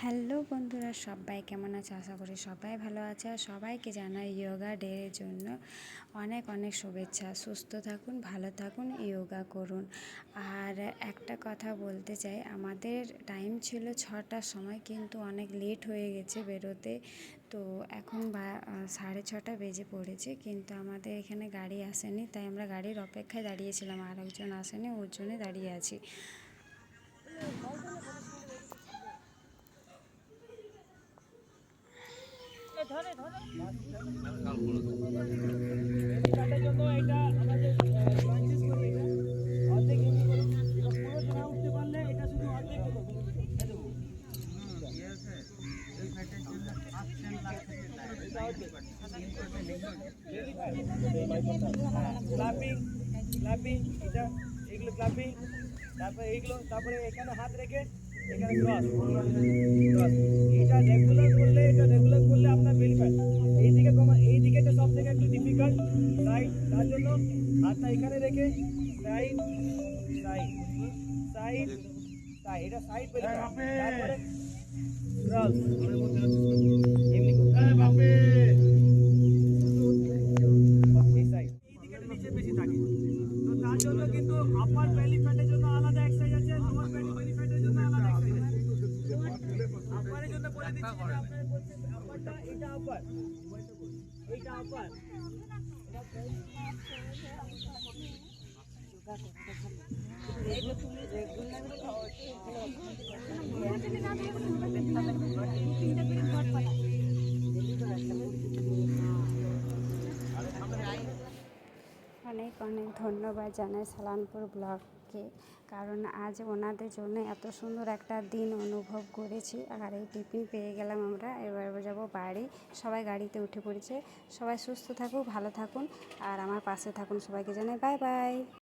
Hello বন্ধুরা, সবাই কেমন আছে? আশা করি সবাই ভালো আছে। আর সবাইকে জানাই যোগা ডে এর জন্য অনেক অনেক শুভেচ্ছা। সুস্থ থাকুন, ভালো থাকুন, যোগা করুন। আর একটা কথা বলতে চাই, আমাদের টাইম ছিল 6টার সময়, কিন্তু অনেক লেট হয়ে গেছে বেরোতে। তো এখন 6:30 বেজে পড়েছে, কিন্তু আমাদের এখানে গাড়ি আসেনি, তাই আমরা গাড়ির অপেক্ষায় দাঁড়িয়েছিলাম। আর একজন আসেনি, ওর জন্য দাঁড়িয়ে আছি। কাটার জন্য এটা আমাদের ব্রাঞ্চেস করি, এটা অর্ধেক এমনি করুন, পুরোটা না উঠতে পারলে এটা শুধু অর্ধেক করুন। ক্লাপিং ক্লাপিং এটা, এগুলো ক্লাপিং, তারপরে এইগুলো, তারপরে এখানে হাত রেখে এখানে ক্রস ক্রস। এটা রেগুলার করলে আপনার বেলি ফ্যাট এইদিকে কমা, এইদিকে তো সব থেকে একটু ডিফিকাল্ট সাইড, তার জন্য হাতটা এখানে রেখে সাইড সাইড সাইড সাইড, এটা সাইড বেলি ফ্যাট। তারপরে ক্রস এমনি করতে এই সাইড, এই দিকে নিচে বেশি থাকে। তো তার জন্য কিন্তু আপার বেলি ফ্যাটের জন্য আলাদা এক্সারসাইজ আছে, লোয়ার বেলি ফ্যাটের জন্য আলাদা এক্সারসাইজ আছে। আপারের জন্য বলে দিচ্ছি, যেটা আপনারা বলছেন আপারটা, এটা আপার, এইটা আপার। অনেক অনেক ধন্যবাদ জানাই সালানপুর ব্লগকে, কারণ আজ ওনাদের জন্য এত সুন্দর একটা দিন অনুভব করেছি। আর এই টিফিন পেয়ে গেলাম আমরা, এবার যাবো বাড়ি। সবাই গাড়িতে উঠে পড়েছে। সবাই সুস্থ থাকুন, ভালো থাকুন, আর আমার পাশে থাকুন। সবাইকে জানাই বাই বাই।